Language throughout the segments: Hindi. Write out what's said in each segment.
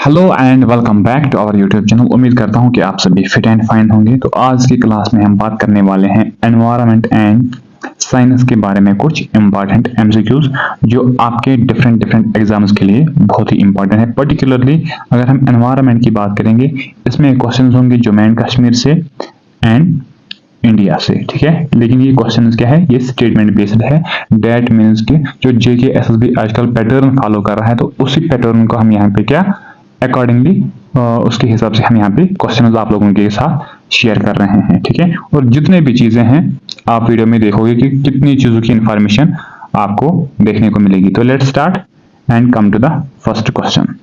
Hello and welcome back to our YouTube channel. उम्मीद करता हूं कि आप सभी फिट एंड फाइन होंगे। तो आज की क्लास में हम बात करने वाले हैं एनवायरनमेंट एंड साइंस के बारे में, कुछ इंपॉर्टेंट एमसीक्यूज जो आपके डिफरेंट एग्जाम्स के लिए बहुत ही इंपॉर्टेंट है। पर्टिकुलरली अगर हम एनवायरनमेंट की बात करेंगे, इसमें क्वेश्चन होंगे जम्मू एंड कश्मीर से एंड इंडिया से, ठीक है। लेकिन ये क्वेश्चन क्या है, ये स्टेटमेंट बेस्ड है। दैट मीन्स कि जो जेके एसएसबी आजकल पैटर्न फॉलो कर रहा है, तो उसी पैटर्न को हम यहाँ पे क्या अकॉर्डिंगली उसके हिसाब से हम यहाँ पे क्वेश्चन आप लोगों के साथ शेयर कर रहे हैं, ठीक है। और जितने भी चीजें हैं आप वीडियो में देखोगे कि कितनी चीजों की इंफॉर्मेशन आपको देखने को मिलेगी। तो let's start and come to the first question.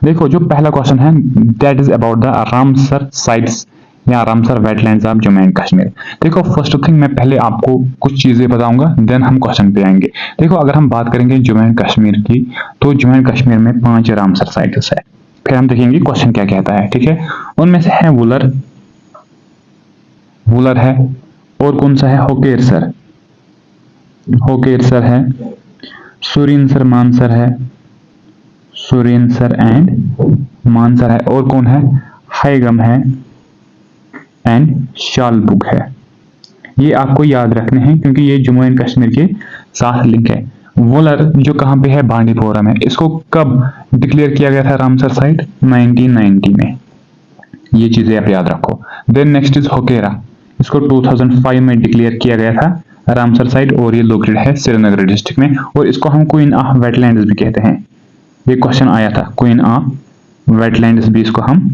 देखो जो पहला क्वेश्चन है, that is about the Ramsar sites या Ramsar wetlands of Jammu and Kashmir. देखो फर्स्ट थिंग मैं पहले आपको कुछ चीजें बताऊंगा, देन हम क्वेश्चन पे आएंगे। देखो अगर हम बात करेंगे जम्मू एंड कश्मीर की, तो जम्मू एंड कश्मीर में 5 रामसर साइट्स है। फिर हम देखेंगे क्वेश्चन क्या कहता है, ठीक है। उनमें से है वुलर, वुलर है, और कौन सा है, होकेरसर, होकेरसर है, सुरिनसर मानसर है, सुरिनसर एंड मानसर है, और कौन है, हाइगम है एंड शालबुग है। ये आपको याद रखने हैं क्योंकि ये जम्मू एंड कश्मीर के साथ लिंक है। वुलर जो कहां पे है, बांडीपोरा में। इसको कब डिक्लेयर किया गया था रामसर साइट, 1990 में। ये चीजें आप याद रखो। देन नेक्स्ट इज होकेरा, इसको 2005 में डिक्लेयर किया गया था रामसर साइट, और ये लोकेटेड है श्रीनगर डिस्ट्रिक्ट में। और इसको हम क्वीन ऑफ वेटलैंड्स भी कहते हैं। ये क्वेश्चन आया था, क्वीन ऑफ वेटलैंड्स भी इसको हम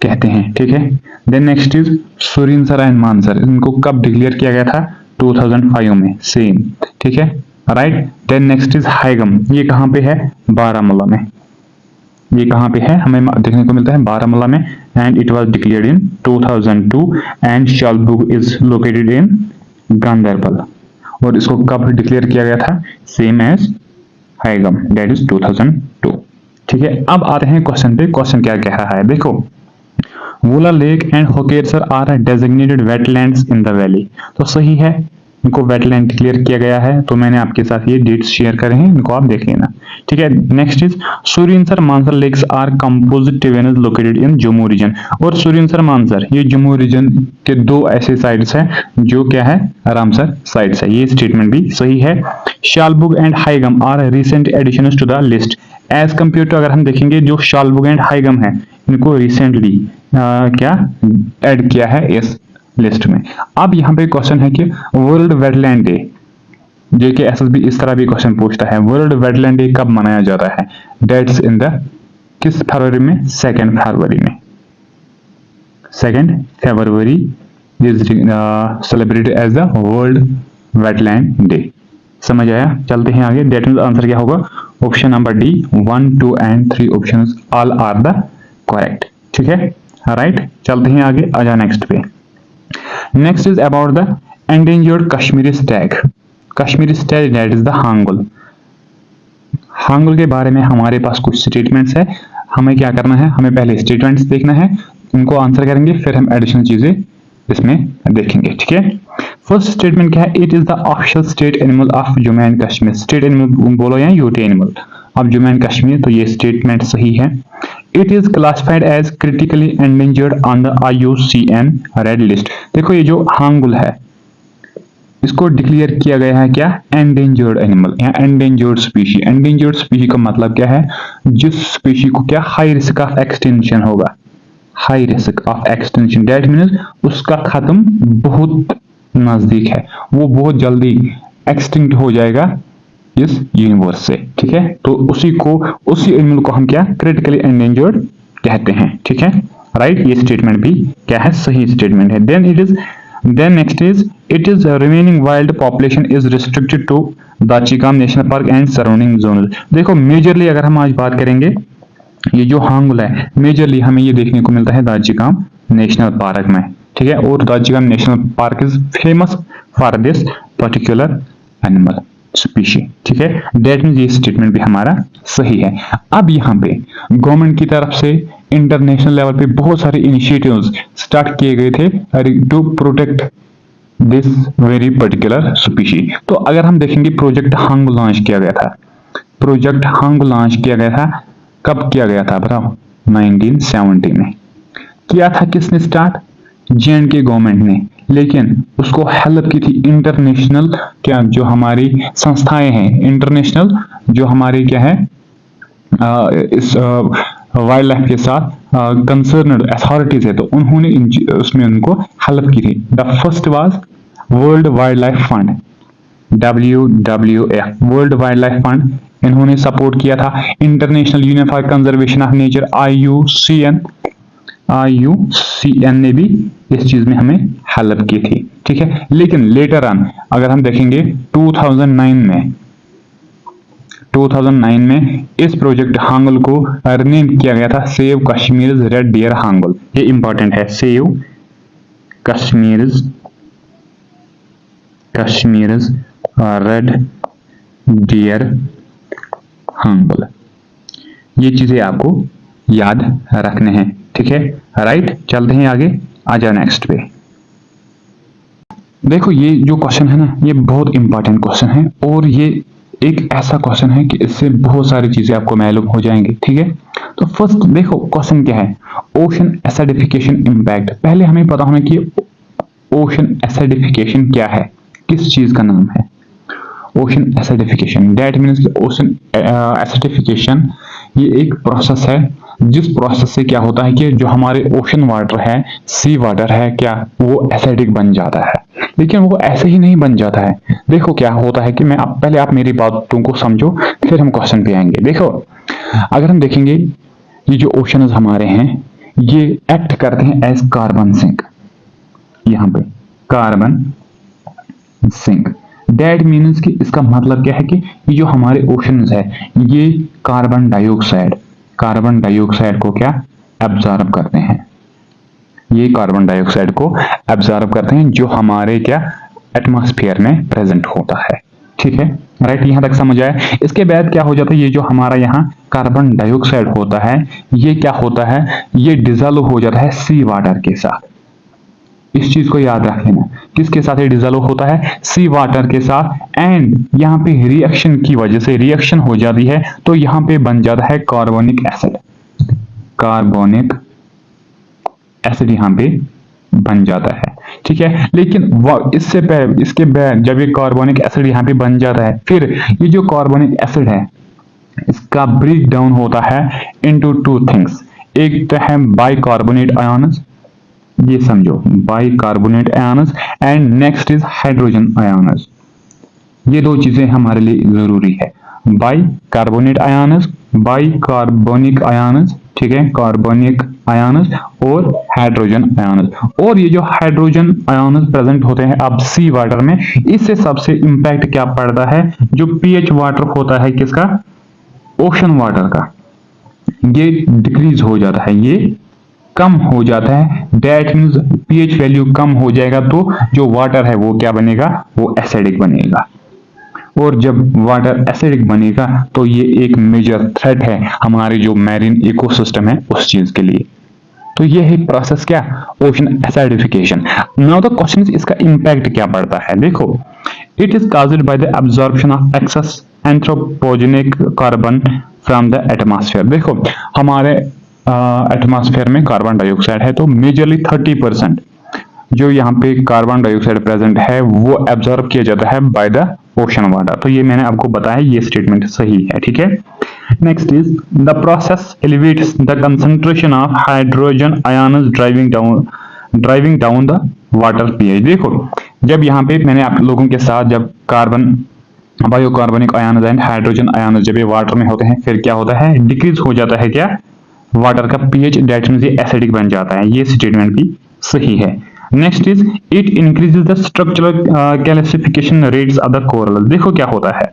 कहते हैं, ठीक है। Then next is Surinsar and Mansar, इनको कब डिक्लेयर किया गया था, 2005 में, सेम, ठीक है, राइट। देन नेक्स्ट इज हाइगम, ये कहां पे है, बारामूला में। ये कहां पे है, हमें देखने को मिलता है बारामूला में, and it was declared in 2002। And Shallabugh is located in Ganderbal, और इसको कब डिक्लेयर किया गया था, same as Haigam, that is 2002, ठीक है। अब आते हैं क्वेश्चन पे। क्वेश्चन क्या कह रहा है, देखो Wular lake and Hokersar are designated wetlands in the valley. तो सही है, इनको वेटलैंड डिक्लेयर किया गया है। तो मैंने आपके साथ ये डेट्स शेयर करे हैं, इनको आप देख लेना, ठीक है। Next is Surinsar Mansar lakes are composite twins located in Jammu region. और सुरिनसर मानसर ये जम्मू रीजन के दो ऐसे साइट्स हैं जो क्या है, रामसर साइट्स है। ये स्टेटमेंट भी सही है। Shallabugh and Haigam are recent additions to the list as compare to, अगर हम देखेंगे जो शालबुग एंड हाइगम है, इनको रिसेंटली क्या ऐड किया है इस लिस्ट में। अब यहाँ पे क्वेश्चन है कि वर्ल्ड वेटलैंड डे, जेके एसएसबी इस तरह भी क्वेश्चन पूछता है, वर्ल्ड वेटलैंड डे कब मनाया जाता है, डेट्स इन द किस फरवरी में, 2 फरवरी में। 2 फरवरी is celebrated as the world wetland day. समझ आया, चलते हैं आगे। दैट मींस आंसर क्या होगा, option number D, 1, 2 and 3 options all are the correct, ठीक है, राइट। चलते हैं आगे, आजा नेक्स्ट पे। Next is about the endangered Kashmiri stag. Kashmiri stag that is the hangul. Hangul के बारे में हमारे पास कुछ स्टेटमेंट्स है। हमें क्या करना है, हमें पहले स्टेटमेंट्स देखना है, उनको आंसर करेंगे, फिर हम एडिशनल चीजें इसमें देखेंगे, ठीक है। फर्स्ट स्टेटमेंट क्या है, it is the official state animal of Jammu and Kashmir. State animal बोलो या UT animal of Jammu and Kashmir, तो ये स्टेटमेंट सही है। It is classified as critically endangered on the IUCN red list. देखो ये जो हांगुल है, इसको डिक्लेयर किया गया है क्या, एंडेंजर्ड एनिमल या एंडेंजर्ड स्पीशी। एंडेंजर्ड स्पीशी का मतलब क्या है, जिस स्पीशी को क्या हाई रिस्क ऑफ एक्सटेंशन होगा, high risk of extension, that means उसका खत्म बहुत नजदीक है, वो बहुत जल्दी एक्सटिंक्ट हो जाएगा इस यूनिवर्स से, ठीक है। तो उसी एनिमल को हम क्या, क्रिटिकली एंडेंजर्ड कहते हैं, ठीक है, राइट। ये स्टेटमेंट भी क्या है, सही स्टेटमेंट है। Then next is it is remaining wild population is restricted to Dachigam national park and surrounding zone. देखो मेजरली अगर हम आज बात करेंगे, ये जो हांगुल है मेजरली हमें ये देखने को मिलता है दाचिगाम नेशनल पार्क में, ठीक है। और Dachigam national park is famous for this particular animal species, ठीक है। दैट मींस ये स्टेटमेंट भी हमारा सही है। अब यहाँ पे गवर्नमेंट की तरफ से इंटरनेशनल लेवल पे बहुत सारे इनिशिएटिव्स स्टार्ट किए गए थे to protect this very particular species. तो अगर हम देखेंगे प्रोजेक्ट हांग लॉन्च किया गया था, प्रोजेक्ट हांग लॉन्च किया गया था कब किया गया था बताओ? 1970 में। किया था किसने स्टार्ट? J&K गवर्नमेंट ने, लेकिन उसको हेल्प की थी इंटरनेशनल क्या जो हमारी संस्थाएं हैं, इंटरनेशनल जो हमारी क्या है इस वाइल्ड लाइफ के साथ कंसर्नड अथॉरिटीज है, तो उन्होंने उसमें उनको हेल्प की थी। The first was world wild life fund, WWF, world wild life fund, इन्होंने सपोर्ट किया था। International unified conservation of nature, IUCN ने भी इस चीज में हमें हेल्प की थी, ठीक है। लेकिन लेटर ऑन अगर हम देखेंगे 2009 में इस प्रोजेक्ट हांगल को रीनेम किया गया था सेव कश्मीर रेड डियर हांगल। ये इंपॉर्टेंट है, सेव कश्मीर रेड डियर हांगल। ये चीजें आपको याद रखने हैं, ठीक है, राइट। चलते हैं आगे, आ जाओ नेक्स्ट पे। देखो ये जो क्वेश्चन है ना, ये बहुत इंपॉर्टेंट क्वेश्चन है, और ये एक ऐसा क्वेश्चन है कि इससे बहुत सारी चीजें आपको मालूम हो जाएंगी, ठीक है। तो फर्स्ट देखो क्वेश्चन क्या है, ओशन एसिडिफिकेशन इंपैक्ट। पहले हमें पता होना कि ओशन एसिडिफिकेशन क्या है, किस चीज का नाम है ओशन एसिडिफिकेशन। दैट मीन्स कि ओशन एसिडिफिकेशन ये एक प्रोसेस है, जिस प्रोसेस से क्या होता है कि जो हमारे ओशन वाटर है, सी वाटर है, क्या वो एसिडिक बन जाता है। लेकिन वो ऐसे ही नहीं बन जाता है। देखो क्या होता है कि पहले आप मेरी बातों को समझो, फिर हम क्वेश्चन पे आएंगे। देखो अगर हम देखेंगे ये जो ओशन हमारे हैं, ये एक्ट करते हैं एज कार्बन सिंक। यहाँ पे कार्बन सिंक, दैट मीन्स कि इसका मतलब क्या है कि ये जो हमारे ओशंस है, ये कार्बन डाइऑक्साइड को क्या एब्जॉर्ब करते हैं। ये कार्बन डाइऑक्साइड को एब्जॉर्ब करते हैं जो हमारे क्या एटमॉस्फेयर में प्रेजेंट होता है, ठीक है, राइट। यहां तक समझ आया। इसके बाद क्या हो जाता है, ये जो हमारा यहाँ कार्बन डाइऑक्साइड होता है, ये क्या होता है, ये डिजोल्व हो जाता है सी वाटर के साथ। इस चीज को याद रख लेना, किसके साथ ये डिजोल्व होता है, सी वाटर के साथ। एंड यहाँ पे रिएक्शन की वजह से रिएक्शन हो जाती है, तो यहाँ पे बन जाता है कार्बोनिक एसिड यहाँ पे बन जाता है, ठीक है। लेकिन इससे पहले इसके बाद जब ये कार्बोनिक एसिड यहाँ पे बन जाता है, फिर ये जो कार्बोनिक एसिड है इसका ब्रेक डाउन होता है इनटू टू थिंग्स। एक तो है बाइकार्बोनेट आयन्स, ये समझो bicarbonate ions, and next is hydrogen ions. ये दो चीजें हमारे लिए जरूरी है, बाइकार्बोनेट आयन्स, बाइकार्बोनिक आयन्स, ठीक है, कार्बोनिक आयन्स और हाइड्रोजन आयन्स। और ये जो हाइड्रोजन आयन्स प्रेजेंट होते हैं अब सी वाटर में, इससे सबसे इंपैक्ट क्या पड़ता है, जो पीएच वाटर होता है किसका, ओशन वाटर का, ये डिक्रीज हो जाता है, ये कम हो जाता है। दैट मीन्स पीएच वैल्यू कम हो जाएगा, तो जो वाटर है वो क्या बनेगा, वो एसिडिक बनेगा। और जब वाटर एसिडिक बनेगा तो ये एक मेजर थ्रेट है हमारे जो मैरीन इकोसिस्टम है उस चीज के लिए। तो ये है प्रोसेस क्या, ocean acidification. Now the question is इसका इंपैक्ट क्या पड़ता है। देखो it is caused by the absorption of excess anthropogenic carbon from the atmosphere. देखो हमारे एटमॉस्फेयर में कार्बन डाइऑक्साइड है, तो मेजरली 30% जो यहाँ पे कार्बन डाइऑक्साइड प्रेजेंट है वो एब्जॉर्ब किया जाता है बाय द ओशन वाटर। तो ये मैंने आपको बताया, ये स्टेटमेंट सही है, ठीक है। Next is the process elevates the concentration of hydrogen ions driving down the water pH. देखो जब यहाँ पे मैंने आप लोगों के साथ जब बायोकार्बोनिक आयन्स एंड हाइड्रोजन आयन्स जब ये वाटर में होते हैं, फिर क्या होता है, डिक्रीज हो जाता है क्या वाटर का पीएच, दैट मींस ये एसिडिक बन जाता है। ये स्टेटमेंट भी सही है। Next is it increases the structural calcification rates of the coral. देखो क्या होता है,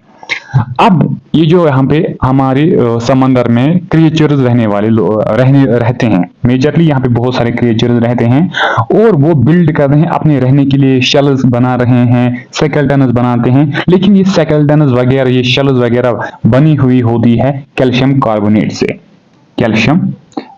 अब ये जो यहाँ पे हमारे समंदर में क्रिएचर्स रहते हैं, मेजरली यहाँ पे बहुत सारे क्रिएचर्स रहते हैं, और वो बिल्ड कर रहे हैं अपने रहने के लिए, शेल्स बना रहे हैं, स्केलेटन्स बनाते हैं। लेकिन ये स्केलेटन्स वगैरह, ये शेल्स वगैरह बनी हुई होती है कैल्शियम कार्बोनेट से, कैल्शियम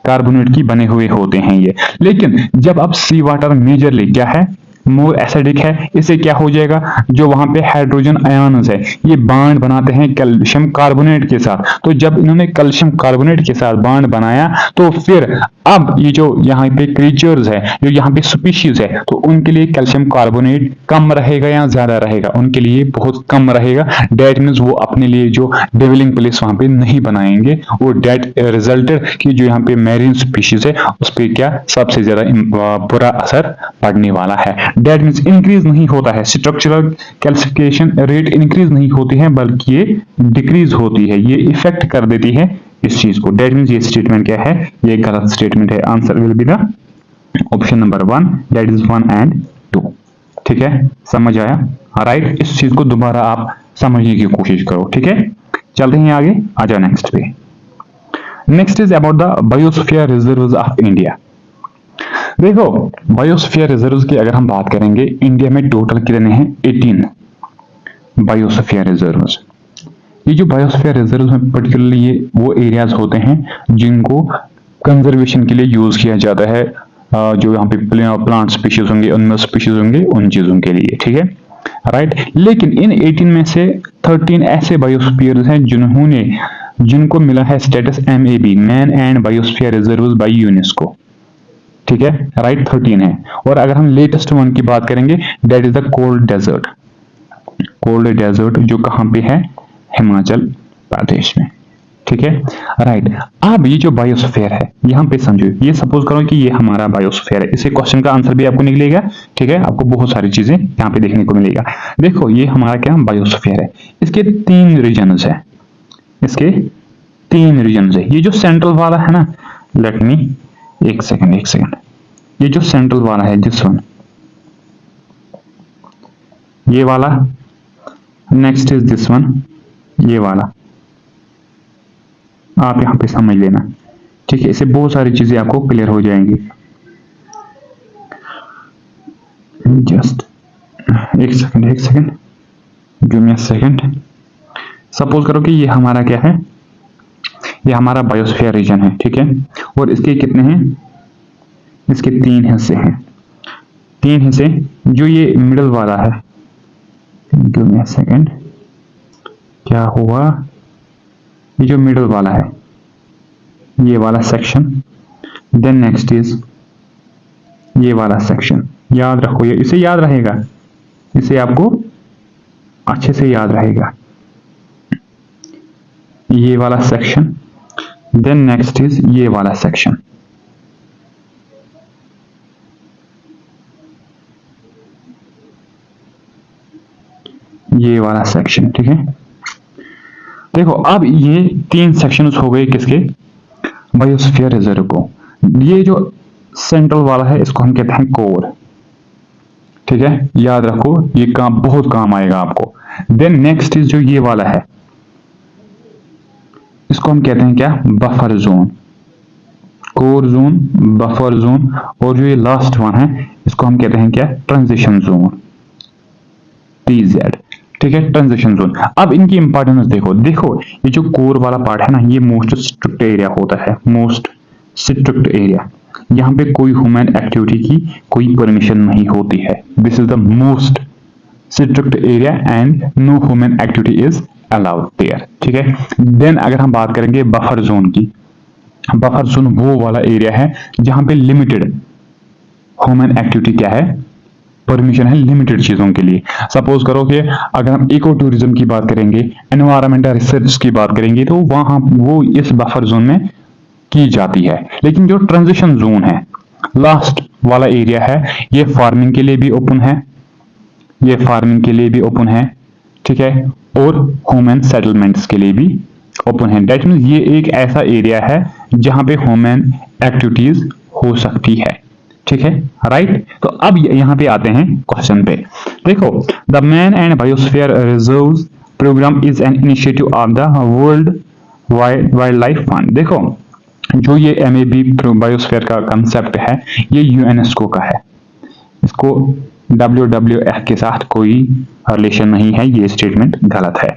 कार्बोनेट की बने हुए होते हैं ये। लेकिन जब अब सी वाटर मेजरली क्या है, मोर एसिडिक है, इससे क्या हो जाएगा, जो वहां पे हाइड्रोजन आयन्स है ये बॉन्ड बनाते हैं कैल्शियम कार्बोनेट के साथ। तो जब इन्होंने कैल्शियम कार्बोनेट के साथ बॉन्ड बनाया तो फिर अब ये जो यहाँ पे क्रीचर्स है, जो यहाँ पे स्पीशीज है, तो उनके लिए कैल्शियम कार्बोनेट कम रहेगा या ज्यादा रहेगा, उनके लिए बहुत कम रहेगा। डेट मीन्स वो अपने लिए जो डेवलिंग प्लेस वहां पे नहीं बनाएंगे, वो डेट रिजल्टेड कि जो यहाँ पे मैरीन स्पीशीज है उस पर क्या सबसे ज्यादा बुरा असर पड़ने वाला है। डेट मीन्स इंक्रीज नहीं होता है, स्ट्रक्चरल कैल्सिफिकेशन रेट इंक्रीज नहीं होती है बल्कि ये डिक्रीज होती है, ये इफेक्ट कर देती है इस चीज को। डेट मीन्स ये स्टेटमेंट क्या है, ये गलत स्टेटमेंट है। Answer will be the option number 1, that is 1 and 2। ठीक है, समझ आया? राइट, इस चीज को दोबारा आप समझने की कोशिश करो। ठीक है, चलते हैं आगे, आ जाओ नेक्स्ट पे। Next is about the biosphere reserves of India. देखो, बायोस्फीयर रिजर्व्स की अगर हम बात करेंगे, इंडिया में टोटल कितने हैं, 18 बायोस्फीयर रिजर्व्स। ये जो बायोस्फीयर रिजर्व्स में पर्टिकुलरली ये वो एरियाज होते हैं जिनको कंजर्वेशन के लिए यूज किया जाता है, जो यहाँ पे प्लांट स्पीशीज होंगे, एनिमल स्पीशीज होंगे, उन चीजों के लिए। ठीक है, राइट। लेकिन इन 18 में से 13 ऐसे बायोस्फीयर्स हैं जिनको मिला है status MAB, man and biosphere reserves by UNESCO. ठीक है, राइट, 13 है। और अगर हम लेटेस्ट वन की बात करेंगे, that is the cold desert. Cold desert जो कहां पे है, हिमाचल प्रदेश में। ठीक है, राइट। अब ये जो बायोस्फीयर है यहां पे समझो, ये सपोज करो कि ये हमारा बायोस्फीयर है, इसे क्वेश्चन का आंसर भी आपको निकलेगा। ठीक है, आपको बहुत सारी चीजें यहां पे देखने को मिलेगा। देखो, ये हमारा क्या बायोस्फीयर है, इसके 3 रीजन्स है, इसके 3 रीजन्स है। ये जो सेंट्रल वाला है ना, लेट मी एक सेकंड, ये जो सेंट्रल वाला है, दिस वन, ये वाला, नेक्स्ट इज दिस वन, ये वाला, आप यहां पे समझ लेना। ठीक है, इससे बहुत सारी चीजें आपको क्लियर हो जाएंगी। जस्ट एक second, give me a second. Suppose करो कि ये हमारा क्या है, ये हमारा बायोस्फीयर रीजन है। ठीक है, और इसके कितने हैं, इसके 3 हिस्से हैं। 3 हिस्से, जो ये मिडिल वाला है, गिव मी अ सेकंड, क्या हुआ, ये जो मिडिल वाला है, ये वाला सेक्शन, देन नेक्स्ट इज ये वाला सेक्शन। याद रखो, ये इसे याद रहेगा, इसे आपको अच्छे से याद रहेगा, ये वाला सेक्शन, देन नेक्स्ट इज ये वाला सेक्शन। ये वाला सेक्शन। ठीक है, देखो, अब ये 3 सेक्शंस हो गए किसके, बायोस्फीयर रिजर्व को। ये जो सेंट्रल वाला है इसको हम कहते हैं कोर। ठीक है, याद रखो, ये बहुत काम आएगा आपको। देन नेक्स्ट इज जो ये वाला है, इसको हम कहते हैं क्या, buffer zone, core zone, buffer zone. और जो ये लास्ट वन है इसको हम कहते हैं क्या, ट्रांजिशन जोन, TZ। ठीक है, ट्रांजिशन जोन। अब इनकी इंपॉर्टेंस देखो, ये जो कोर वाला पार्ट है ना, ये मोस्ट स्ट्रिक्ट एरिया होता है, मोस्ट स्ट्रिक्ट एरिया। यहाँ पे कोई ह्यूमन एक्टिविटी की कोई परमिशन नहीं होती है। This is the most strict area and no human activity is allowed there. ठीक है, देन अगर हम बात करेंगे बफर जोन की, बफर जोन वो वाला एरिया है जहां पे लिमिटेड ह्यूमन एक्टिविटी क्या है, परमिशन है लिमिटेड चीजों के लिए। सपोज करो कि अगर हम इको टूरिज्म की बात करेंगे, एनवायरमेंटल रिसर्च की बात करेंगे, तो वहां वो इस बफर जोन में की जाती है। लेकिन जो ट्रांजिशन जोन है, लास्ट वाला एरिया है, ये फार्मिंग के लिए भी ओपन है, ये फार्मिंग के लिए भी ओपन है। ठीक है, और ह्यूमन सेटलमेंट्स के लिए भी ओपन है। दैट मींस ये एक ऐसा एरिया है जहां पे ह्यूमन एक्टिविटीज हो सकती है। ठीक है, राइट। तो अब यहां पे आते हैं क्वेश्चन पे। देखो, the man and biosphere reserves programme is an initiative of the world wild life fund. देखो, जो ये MAB बायोस्फीयर का कंसेप्ट है, ये यूनेस्को का है, इसको WWF के साथ कोई रिलेशन नहीं है, ये स्टेटमेंट गलत है।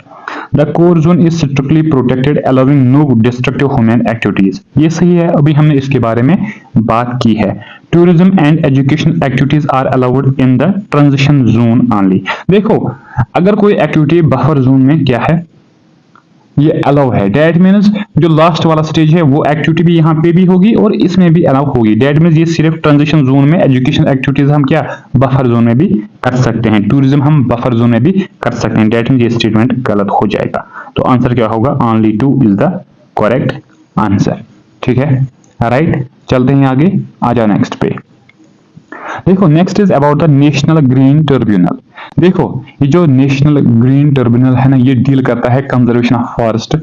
The core zone is strictly protected allowing no destructive human activities. ये सही है, अभी हमने इसके बारे में बात की है। Tourism and education activities are allowed in the transition zone only. देखो अगर कोई एक्टिविटी बफर जोन में क्या है, ये अलाउ है, डेट मीन्स जो लास्ट वाला स्टेज है वो एक्टिविटी भी यहाँ पे भी होगी और इसमें भी अलाउ होगी। डेट मीन्स ये सिर्फ ट्रांजिशन जोन में एजुकेशन एक्टिविटीज हम क्या बफर जोन में भी कर सकते हैं, टूरिज्म हम बफर जोन में भी कर सकते हैं। डेट मीन्स ये स्टेटमेंट गलत हो जाएगा, तो आंसर क्या होगा, only 2 is the correct answer. ठीक है, राइट। चलते हैं आगे, आ जाओ नेक्स्ट पे। देखो next is about the national green tribunal. देखो ये जो नेशनल ग्रीन ट्रिब्यूनल है ना, ये डील करता है conservation of forest,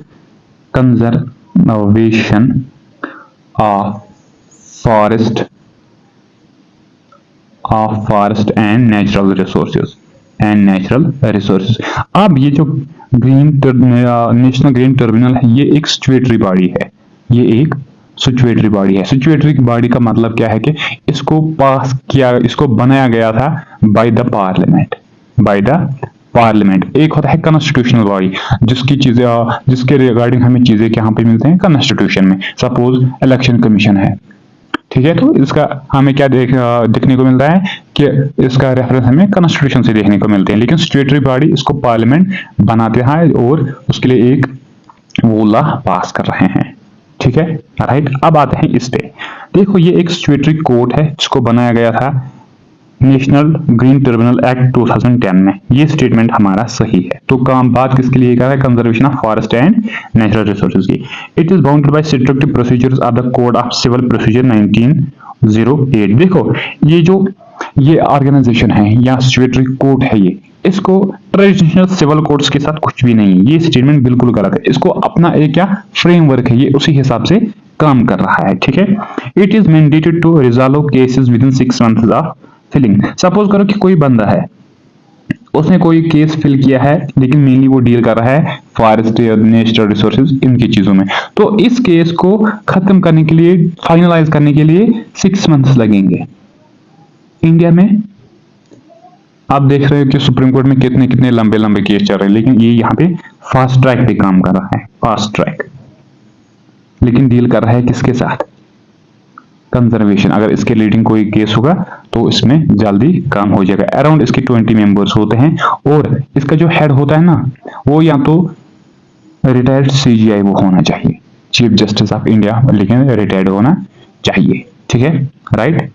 conservation of forest and natural resources. अब ये जो नेशनल ग्रीन ट्रिब्यूनल है, ये एक स्टैट्यूटरी बॉडी है, ये एक स्टैट्यूटरी बॉडी है। स्टैट्यूटरी बॉडी का मतलब क्या है कि इसको पास किया, इसको बनाया गया था बाय द पार्लियामेंट। एक होता है कॉन्स्टिट्यूशनल बॉडी, जिसकी चीजें जिसके रिगार्डिंग हमें चीजें कहां पे मिलते हैं, कॉन्स्टिट्यूशन में। सपोज इलेक्शन कमीशन है, ठीक है, तो इसका हमें क्या देखने को मिलता है कि इसका रेफरेंस हमें कॉन्स्टिट्यूशन से देखने को मिलते हैं। लेकिन स्टैट्यूटरी बॉडी इसको पार्लियामेंट बनाते हैं और उसके लिए एक वो लॉ पास कर रहे हैं। ठीक है, राइट। अब आते हैं इस पे। देखो ये एक स्टैट्यूटरी कोड है जिसको बनाया गया था नेशनल ग्रीन ट्रिब्यूनल एक्ट 2010 में। ये स्टेटमेंट हमारा सही है। तो काम बात किसके लिए कर रहा है, conservation of forest and natural resources की। It is bounded by strict procedures of the code of civil procedure 1908। देखो ये ऑर्गेनाइजेशन है या स्टैट्यूटरी कोड है, ये इसको ट्रेडिशनल सिविल कोड्स के साथ कुछ भी नहीं है। ये स्टेटमेंट बिल्कुल गलत है। इसको अपना एक क्या फ्रेमवर्क है, ये उसी हिसाब से काम कर रहा है। ठीक है, it is mandated to resolve cases within 6 months of filing. Suppose करो कि कोई बंदा है, उसने कोई केस फिल किया है, लेकिन मेनली वो डील कर रहा है फॉरेस्ट या नेचुरल रिसोर्सेज इनकी चीजों में, तो इस केस को खत्म करने के लिए, फाइनलाइज करने के लिए 6 मंथ्स लगेंगे। इंडिया में आप देख रहे हो कि सुप्रीम कोर्ट में कितने कितने लंबे लंबे केस चल रहे हैं, लेकिन ये यहाँ पे फास्ट ट्रैक पे काम कर रहा है, फास्ट ट्रैक। लेकिन डील कर रहा है किसके साथ, कंजर्वेशन। अगर इसके लीडिंग कोई केस होगा तो इसमें जल्दी काम हो जाएगा। अराउंड इसके 20 मेंबर्स होते हैं और इसका जो हेड होता है ना, वो या तो रिटायर्ड CGI वो होना चाहिए, चीफ जस्टिस ऑफ इंडिया, लेकिन रिटायर्ड होना चाहिए। ठीक है, राइट।